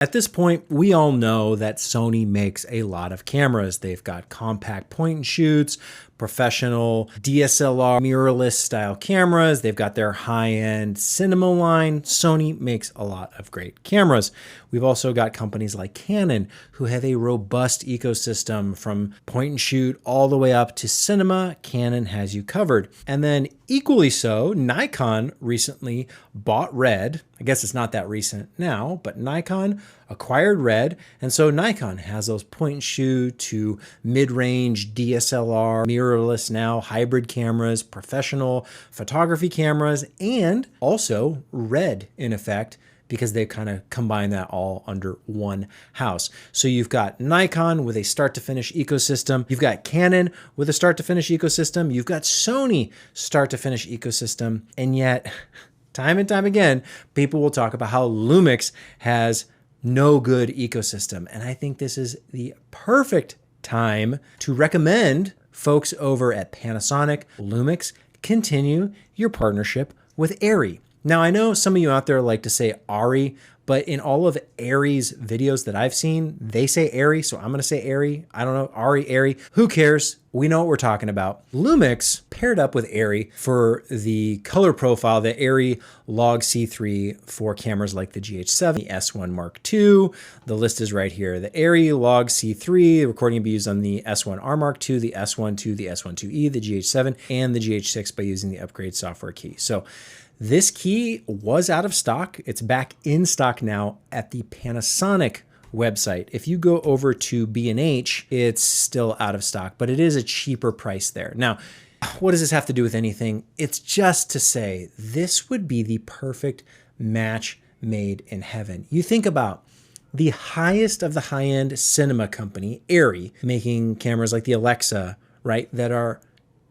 At this point, we all know that Sony makes a lot of cameras. They've got compact point and shoots, professional DSLR mirrorless style cameras. They've got their high-end cinema line. Sony makes a lot of great cameras. We've also got companies like Canon who have a robust ecosystem from point and shoot all the way up to cinema. Canon has you covered. And then equally so, Nikon recently bought Red. I guess it's not that recent now, but Nikon acquired Red. And so Nikon has those point and shoot to mid-range DSLR, mirrorless now, hybrid cameras, professional photography cameras, and also Red in effect, because they kind of combine that all under one house. So you've got Nikon with a start to finish ecosystem. You've got Canon with a start to finish ecosystem. You've got Sony start to finish ecosystem. And yet, time and time again, people will talk about how Lumix has no good ecosystem. And I think this is the perfect time to recommend folks over at Panasonic, Lumix, continue your partnership with Arri. Now, I know some of you out there like to say Arri, but in all of Arri's videos that I've seen, they say Arri, so I'm going to say Arri. I don't know, Arri. Who cares? We know what we're talking about. Lumix paired up with Arri for the color profile, the Arri Log C3 for cameras like the GH7, the S1 Mark II. The list is right here. The Arri Log C3, the recording will be used on the S1R Mark II, the S1 II, the S1 IIe, the GH7, and the GH6 by using the upgrade software key. So this key was out of stock. It's back in stock now at the Panasonic website. If you go over to B&H, it's still out of stock, but it is a cheaper price there. Now, what does this have to do with anything? It's just to say this would be the perfect match made in heaven. You think about the highest of the high-end cinema company, Arri, making cameras like the Alexa, right, that are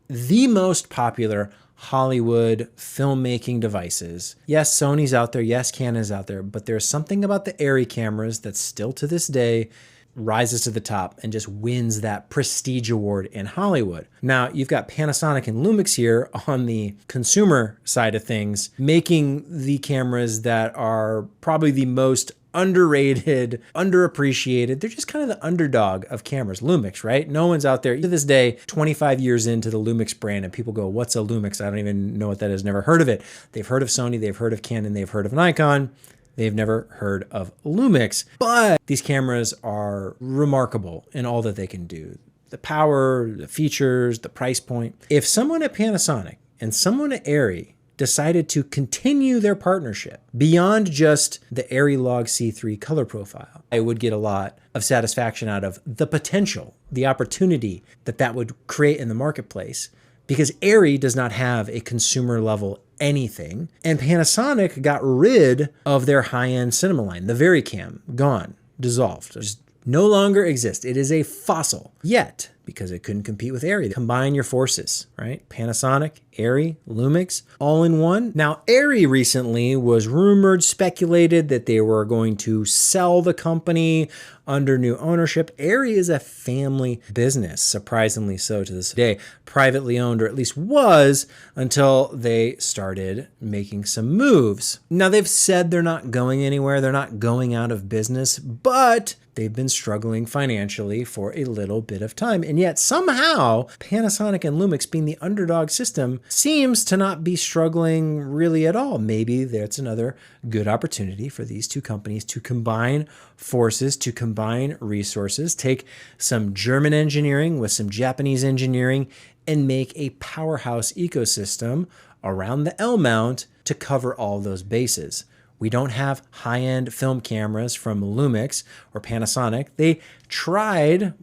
the most popular Hollywood filmmaking devices. Yes, Sony's out there. Yes, Canon's out there. But there's something about the Arri cameras that still to this day rises to the top and just wins that prestige award in Hollywood. Now, you've got Panasonic and Lumix here on the consumer side of things, making the cameras that are probably the most underrated, underappreciated. They're just kind of the underdog of cameras. Lumix, right? No one's out there to this day, 25 years into the Lumix brand, and people go, what's a Lumix? I don't even know what that is. Never heard of it. They've heard of Sony, they've heard of Canon, they've heard of Nikon. They've never heard of Lumix, but these cameras are remarkable in all that they can do. The power, the features, the price point. If someone at Panasonic and someone at Arri decided to continue their partnership beyond just the Arri Log C3 color profile, I would get a lot of satisfaction out of the potential, the opportunity that that would create in the marketplace, because Arri does not have a consumer level anything, and Panasonic got rid of their high-end cinema line, the VariCam, gone, dissolved, just no longer exists. It is a fossil. Yet, because it couldn't compete with Arri, combine your forces, right? Panasonic, Arri, Lumix, all in one. Now, Arri recently was rumored, speculated that they were going to sell the company under new ownership. Arri is a family business, surprisingly so to this day, privately owned, or at least was, until they started making some moves. Now, they've said they're not going anywhere. They're not going out of business, but they've been struggling financially for a little bit of time. And yet somehow Panasonic and Lumix, being the underdog system, seems to not be struggling really at all. Maybe that's another good opportunity for these two companies to combine forces, to combine resources, take some German engineering with some Japanese engineering, and make a powerhouse ecosystem around the L mount to cover all those bases. We don't have high-end film cameras from Lumix or Panasonic. They tried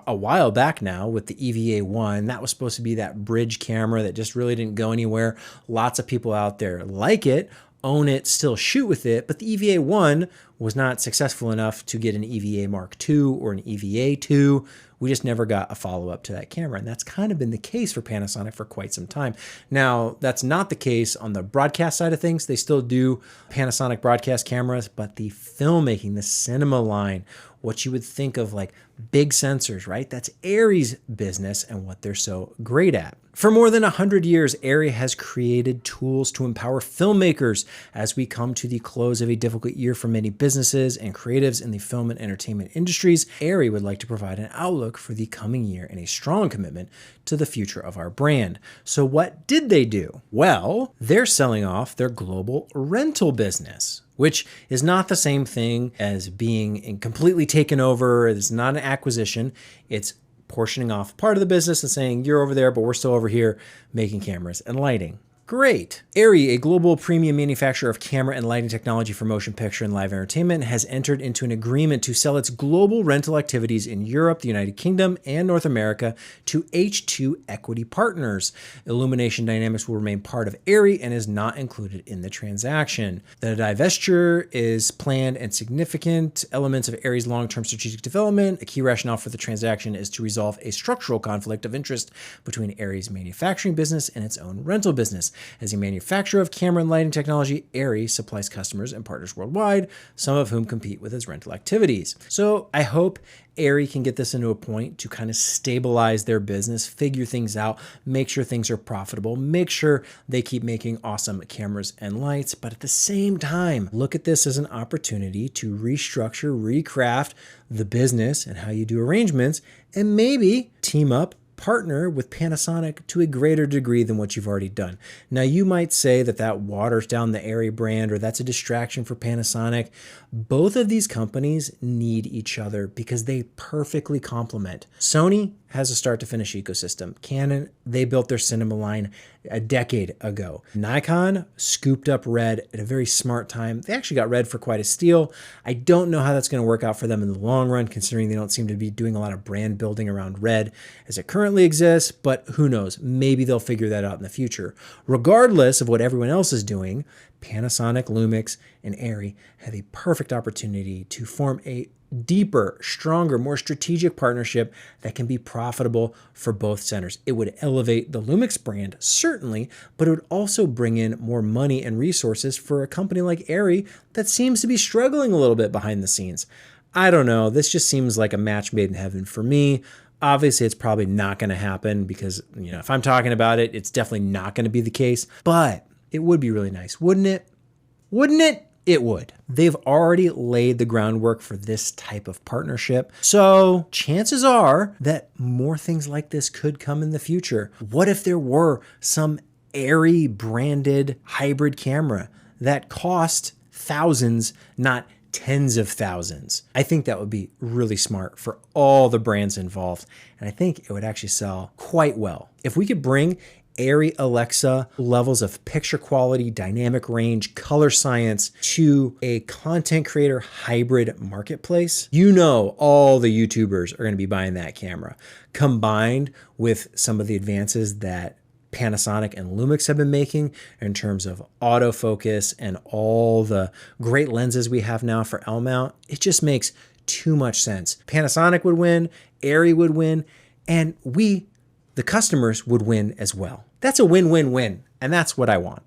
a while back now with the EVA-1. That was supposed to be that bridge camera that just really didn't go anywhere. Lots of people out there like it, own it, still shoot with it, but the EVA-1 was not successful enough to get an EVA Mark II or an EVA-2. We just never got a follow-up to that camera. And that's kind of been the case for Panasonic for quite some time. Now, that's not the case on the broadcast side of things. They still do Panasonic broadcast cameras, but the filmmaking, the cinema line, what you would think of like big sensors, right? That's Arri's business and what they're so great at. For more than 100 years, Arri has created tools to empower filmmakers. As we come to the close of a difficult year for many businesses and creatives in the film and entertainment industries, Arri would like to provide an outlook for the coming year and a strong commitment to the future of our brand. So what did they do? Well, they're selling off their global rental business, which is not the same thing as being completely taken over. It's not an acquisition. It's portioning off part of the business and saying, you're over there, but we're still over here making cameras and lighting. Great. Arri, a global premium manufacturer of camera and lighting technology for motion picture and live entertainment, has entered into an agreement to sell its global rental activities in Europe, the United Kingdom, and North America to H2 Equity Partners. Illumination Dynamics will remain part of Arri and is not included in the transaction. The divestiture is planned and significant elements of Arri's long-term strategic development. A key rationale for the transaction is to resolve a structural conflict of interest between Arri's manufacturing business and its own rental business. As a manufacturer of camera and lighting technology, Arri supplies customers and partners worldwide, some of whom compete with its rental activities. So I hope Arri can get this into a point to kind of stabilize their business, figure things out, make sure things are profitable, make sure they keep making awesome cameras and lights, but at the same time, look at this as an opportunity to restructure, recraft the business and how you do arrangements, and maybe team up, partner with Panasonic to a greater degree than what you've already done. Now, you might say that that waters down the Arri brand or that's a distraction for Panasonic. Both of these companies need each other because they perfectly complement. Sony has a start to finish ecosystem. Canon, they built their cinema line a decade ago. Nikon scooped up Red at a very smart time. They actually got Red for quite a steal. I don't know how that's going to work out for them in the long run, considering they don't seem to be doing a lot of brand building around Red as it currently exists, but who knows? Maybe they'll figure that out in the future. Regardless of what everyone else is doing, Panasonic, Lumix, and Arri have a perfect opportunity to form a deeper, stronger, more strategic partnership that can be profitable for both centers. It would elevate the Lumix brand, certainly, but it would also bring in more money and resources for a company like Arri that seems to be struggling a little bit behind the scenes. I don't know. This just seems like a match made in heaven for me. Obviously, it's probably not going to happen because, if I'm talking about it, it's definitely not going to be the case, but it would be really nice, wouldn't it? Wouldn't it? It would. They've already laid the groundwork for this type of partnership. So chances are that more things like this could come in the future. What if there were some Arri branded hybrid camera that cost thousands, not tens of thousands? I think that would be really smart for all the brands involved. And I think it would actually sell quite well. If we could bring Arri Alexa levels of picture quality, dynamic range, color science to a content creator hybrid marketplace, all the YouTubers are going to be buying that camera. Combined with some of the advances that Panasonic and Lumix have been making in terms of autofocus and all the great lenses we have now for L-mount, it just makes too much sense. Panasonic would win, Arri would win, and the customers would win as well. That's a win-win-win, and that's what I want.